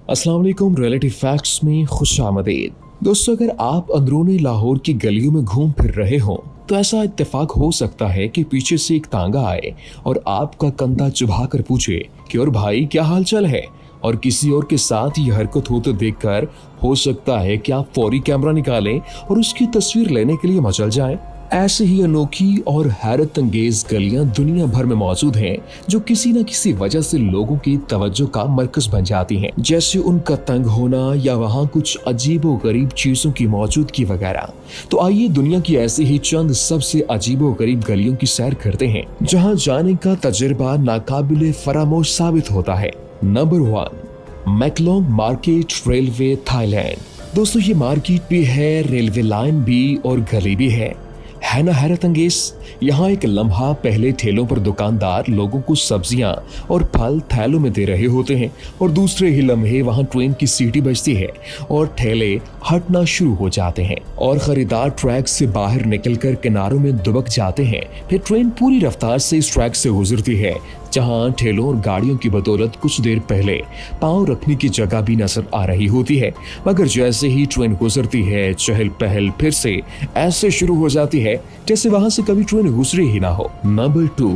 अस्सलाम वालेकुम। Reality facts में खुशामदीद। दोस्तों, अगर आप अंदरूनी लाहौर की गलियों में घूम फिर रहे हो तो ऐसा इत्तेफाक हो सकता है कि पीछे से एक तांगा आए और आपका कंधा चुभा कर पूछे कि और भाई क्या हाल चाल है। और किसी और के साथ ये हरकत होते देखकर हो सकता है कि आप फौरी कैमरा निकालें और उसकी तस्वीर लेने के लिए मचल जाएं। ऐसे ही अनोखी और हैरत अंगेज गलियां दुनिया भर में मौजूद हैं जो किसी न किसी वजह से लोगों की तवज्जो का मरकज बन जाती हैं, जैसे उनका तंग होना या वहां कुछ अजीबो गरीब चीजों की मौजूदगी वगैरह। तो आइए दुनिया की ऐसी ही चंद सबसे अजीबो गरीब गलियों की सैर करते हैं जहां जाने का तजुर्बा नाकाबिले फरामोश साबित होता है। Number 1, Maeklong market, railway, Thailand. दोस्तों, ये मार्केट भी है, रेलवे लाइन भी और गली भी है ना हैरत अंगेज। यहाँ एक लम्हा पहले ठेलों पर दुकानदार लोगों को सब्जियां और फल थैलों में दे रहे होते हैं और दूसरे ही लम्हे वहाँ ट्रेन की सीटी बजती है और ठेले हटना शुरू हो जाते हैं और खरीदार ट्रैक से बाहर निकलकर किनारों में दुबक जाते हैं। फिर ट्रेन पूरी रफ्तार से इस ट्रैक से गुजरती है जहां ठेलों और गाड़ियों की बदौलत कुछ देर पहले पांव रखने की जगह भी नजर आ रही होती है, मगर जैसे ही ट्रेन गुजरती है चहल पहल फिर से ऐसे शुरू हो जाती है जैसे वहां से कभी ट्रेन गुजरी ही ना हो। Number 2,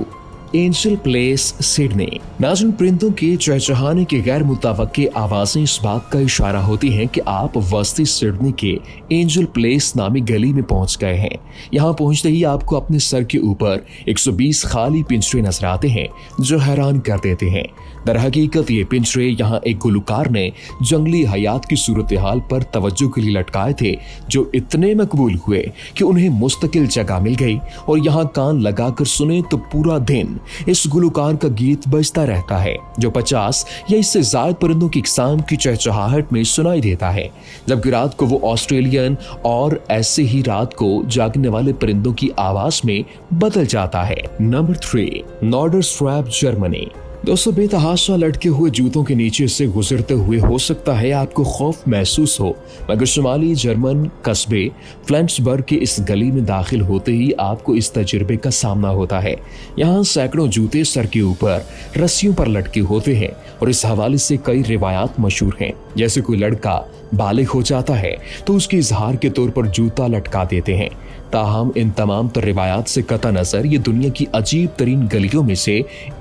angel place, Sydney. नाज़रीन, परिंदों के चहचहाने की गैर मुतवक्की आवाजें इस बात का इशारा होती हैं कि आप वस्ती सिडनी के एंजल प्लेस नामी गली में पहुंच गए हैं। यहां पहुंचते ही आपको अपने सर के ऊपर 120 खाली पिंजरे नजर आते हैं जो हैरान कर देते हैं। दरहकीकत ये पिंजरे यहाँ एक गुलकार ने जंगली हयात की सूरत हाल पर तवज्जो के लिए लटकाए थे जो इतने मकबूल हुए कि उन्हें मुस्तकिल जगह मिल गई और यहाँ कान लगाकर सुने तो पूरा दिन इस गुलकार का गीत बजता रहता है जो 50 या इससे ज्यादा परिंदों की इकसाम की चहचहाहट में सुनाई देता है, जबकि रात को वो ऑस्ट्रेलियन और ऐसे ही रात को जागने वाले परिंदों की आवाज में बदल जाता है। नंबर 3, नॉर्डरस्ट्रैप, जर्मनी। दोस्तों, बेतहाशा लटके हुए जूतों के नीचे से गुजरते हुए हो सकता है आपको खौफ महसूस हो, मगर शुमाली जर्मन कस्बे फ्लेंसबर्ग के इस गली में दाखिल होते ही आपको इस तजुर्बे का सामना होता है। यहाँ सैकड़ों जूते सर के ऊपर रस्सियों पर लटके होते हैं और इस हवाले से कई रिवायात मशहूर हैं, जैसे कोई लड़का बालिग हो जाता है तो उसके इजहार के तौर पर जूता लटका देते हैं। ताहम इन तमाम तर रिवायात से कता नजर ये दुनिया की अजीब तरीन गलियों में से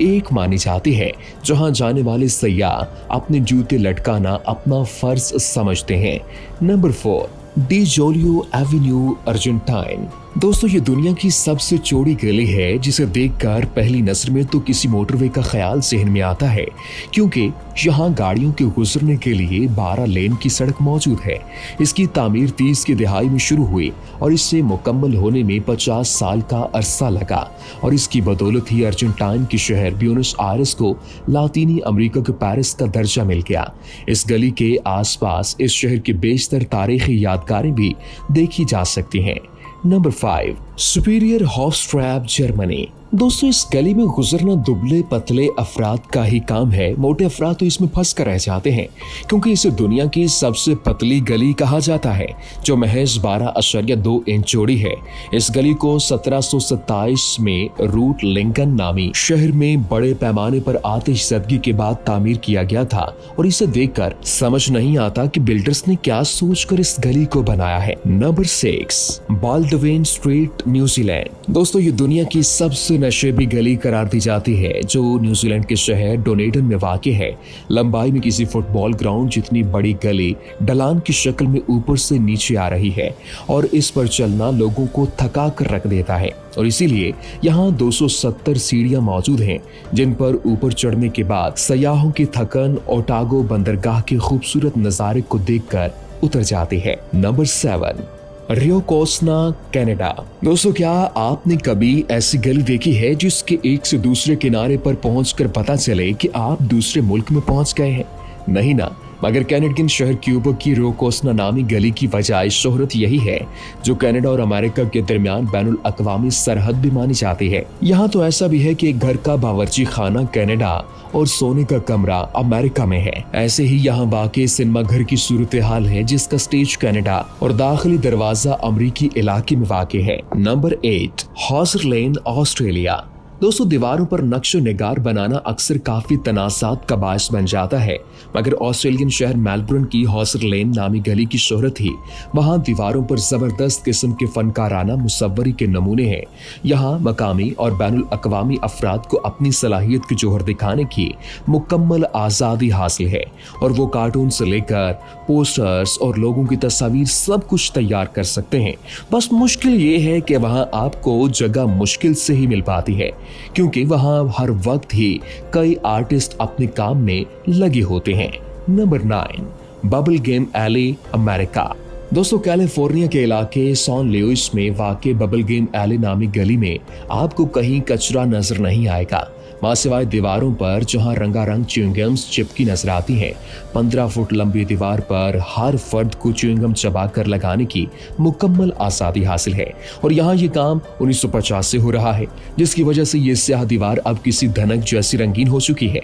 एक मानी जाती है जहां जाने वाले सयाह अपने जूते लटकाना अपना फर्ज समझते हैं। Number 4, de Julio avenue, Argentine. दोस्तों, ये दुनिया की सबसे चौड़ी गली है जिसे देखकर पहली नजर में तो किसी मोटरवे का ख्याल जहन में आता है, क्योंकि यहाँ गाड़ियों के गुजरने के लिए 12 लेन की सड़क मौजूद है। इसकी तामीर 30 की दहाई में शुरू हुई और इससे मुकम्मल होने में 50 साल का अरसा लगा और इसकी बदौलत ही अर्जेंटाइन के शहर ब्यूनस आयर्स को लातीनी अमेरिका के पेरिस का दर्जा मिल गया। इस गली के आसपास इस शहर की बेशतर तारीखी यादगारें भी देखी जा सकती हैं। नंबर 5, सुपीरियर हॉफस्ट्रैप, जर्मनी। दोस्तों, इस गली में गुजरना दुबले पतले अफराद का ही काम है। मोटे अफराद तो इसमें फंस कर रह जाते हैं क्योंकि इसे दुनिया की सबसे पतली गली कहा जाता है जो महज 12.2 इंच चौड़ी है। इस गली को 1727 में रूट लिंकन नामी शहर में बड़े पैमाने पर आतिशज़दगी के बाद तामीर किया गया था और इसे देखकर समझ नहीं आता कि बिल्डर्स ने क्या सोचकर इस गली को बनाया है। Number 6, Baldwin street, New Zealand. दोस्तों, ये दुनिया की सबसे नशेबी गली करार दी जाती है जो न्यूजीलैंड के शहर डोनेडन में वाक़ है। लंबाई में किसी फुटबॉल ग्राउंड जितनी बड़ी गली ढलान की शक्ल में ऊपर से नीचे आ रही है और इस पर चलना लोगों को थका कर रख देता है और इसीलिए यहाँ 270 सीढ़ियां मौजूद हैं जिन पर ऊपर चढ़ने के बाद सयाहों की थकन ओटागो बंदरगाह के खूबसूरत नज़ारे को देखकर उतर जाती है। नंबर 7, रियो कोस्ना, कनाडा। दोस्तों, क्या आपने कभी ऐसी गली देखी है जिसके एक से दूसरे किनारे पर पहुंचकर पता चले कि आप दूसरे मुल्क में पहुंच गए हैं? नहीं ना, मगर कैनेडियन शहर क्यूबेक की रियो कोस्ना नामी गली की वजह शोहरत यही है जो कनाडा और अमेरिका के दरमियान बैनुल अक़वामी सरहद भी मानी जाती है। यहाँ तो ऐसा भी है कि एक घर का बावर्ची खाना कनाडा और सोने का कमरा अमेरिका में है। ऐसे ही यहाँ वाक़ई सिनेमा घर की सूरत हाल है जिसका स्टेज कनाडा और दाखिली दरवाजा अमरीकी इलाके में वाक़ है। नंबर 8, हॉजर लेन, ऑस्ट्रेलिया। दोस्तों दीवारों पर नक्शो निगार बनाना अक्सर काफी तनाज़ात का बायस बन जाता है, मगर ऑस्ट्रेलियन शहर मेलबर्न की हॉसर लेन नामी गली की शोहरत ही वहां दीवारों पर जबरदस्त किस्म के फनकाराना मुसव्वरी के नमूने हैं। यहाँ मकामी और बैनुल अक़वामी अफराद को अपनी सलाहियत की जोहर दिखाने की मुकम्मल आज़ादी हासिल है और वो कार्टून से लेकर पोस्टर्स और लोगों की तस्वीर सब कुछ तैयार कर सकते हैं। बस मुश्किल ये है कि वहाँ आपको जगह मुश्किल से ही मिल पाती है, क्योंकि वहाँ हर वक्त ही कई आर्टिस्ट अपने काम में लगे होते हैं। Number 9, bubblegum alley America. दोस्तों कैलिफोर्निया के इलाके सॉन लुइस में वाक़ बबल गेम एली नामी गली में आपको कहीं कचरा नजर नहीं आएगा, वहां सिवाय दीवारों पर जहां रंगारंग च्युइंगम्स चिपकी नजर आती हैं। 15 फुट लंबी दीवार पर हर फर्द को च्युइंगम चबाकर लगाने की मुकम्मल आज़ादी हासिल है और यहाँ ये काम 1950 से हो रहा है, जिसकी वजह से ये स्याह दीवार अब किसी धनक जैसी रंगीन हो चुकी है।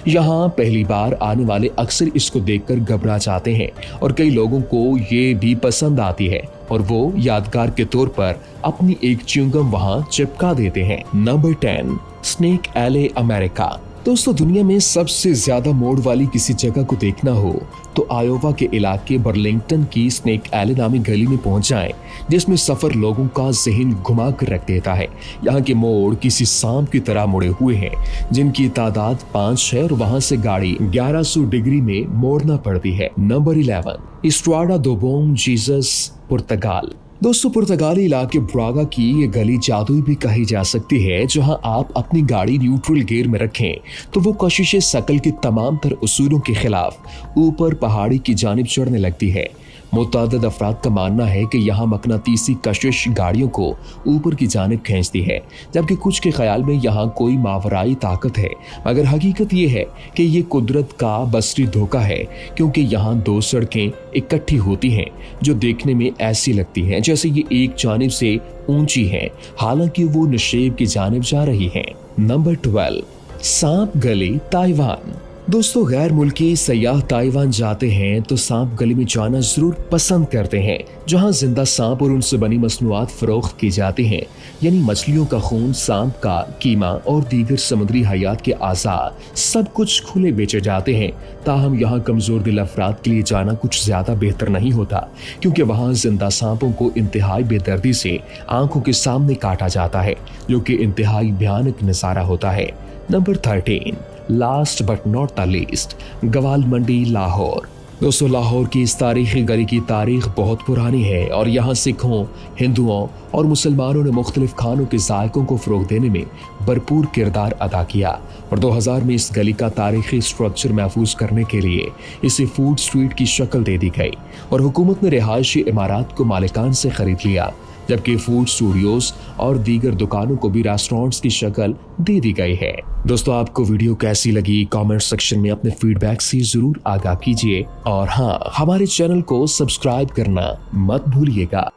यहाँ पहली बार आने वाले अक्सर इसको देखकर घबरा जाते हैं और कई लोगों को ये भी पसंद आती है और वो यादगार के तौर पर अपनी एक च्युइंगम वहां चिपका देते हैं। नंबर 10, स्नेक एले अमेरिका। दोस्तों दुनिया में सबसे ज्यादा मोड़ वाली किसी जगह को देखना हो तो आयोवा के इलाके बर्लिंगटन की स्नेक एले नामी गली में पहुंच जाएं, जिसमें सफर लोगों का जहन घुमा कर रख देता है। यहाँ के मोड़ किसी सांप की तरह मुड़े हुए हैं, जिनकी तादाद 5 है और वहां से गाड़ी 1100 डिग्री में मोड़ना पड़ती है। नंबर 11, इस्ट्राडा दो बोम जीसस पुर्तगाल। दोस्तों पुर्तगाली इलाके ब्रागा की ये गली जादुई भी कही जा सकती है, जहां आप अपनी गाड़ी न्यूट्रल गियर में रखें तो वो कशिश शकल के तमाम तर उसूलों के खिलाफ ऊपर पहाड़ी की जानिब चढ़ने लगती है। मुतअद्दिद अफराद का मानना है कि यहाँ मकनातीसी कशिश गाड़ियों को ऊपर की जानिब खींचती है, जबकि कुछ के ख्याल में यहाँ कोई मावराई ताकत है, मगर हकीकत ये है कि ये कुदरत का बसरी धोखा है, क्योंकि यहाँ 2 सड़कें इकट्ठी होती हैं जो देखने में ऐसी लगती हैं जैसे ये एक जानिब से ऊंची हैं, हालांकि वो नशेब की जानिब जा रही हैं। नंबर 12, सांप गली ताइवान। दोस्तों गैर मुल्की सयाह ताइवान जाते हैं तो सांप गली में जाना जरूर पसंद करते हैं, जहां जिंदा सांप और उनसे बनी मसनूआत फरोख्त की जाती हैं, यानी मछलियों का खून, सांप का कीमा और दीगर समुद्री हयात के आज़ा सब कुछ खुले बेचे जाते हैं। ताहम यहाँ कमजोर दिल अफराद के लिए जाना कुछ ज्यादा बेहतर नहीं होता, क्योंकि वहाँ जिंदा सांपों को इंतहाई बेदर्दी से आंखों के सामने काटा जाता है, जो कि इंतहाई भयानक नजारा होता है। Number 13, last but not the least, Gawal Mandi Lahore. दोस्तों लाहौर की इस तारीखी गली की तारीख बहुत पुरानी है और यहाँ सिखों, हिंदुओं और मुसलमानों ने मुख्तलिफ खानों के जायकों को फ़रोग़ देने में भरपूर किरदार अदा किया और 2000 में इस गली का तारीखी स्ट्रक्चर महफूज करने के लिए इसे फूड स्ट्रीट की शक्ल दे दी गई और हुकूमत ने रिहायशी इमारात को मालिकान से खरीद लिया, जबकि फूड स्टूडियोज और दीगर दुकानों को भी रेस्टोरेंट्स की शक्ल दे दी गई है। दोस्तों आपको वीडियो कैसी लगी कमेंट सेक्शन में अपने फीडबैक से जरूर आगाह कीजिए और हाँ, हमारे चैनल को सब्सक्राइब करना मत भूलिएगा।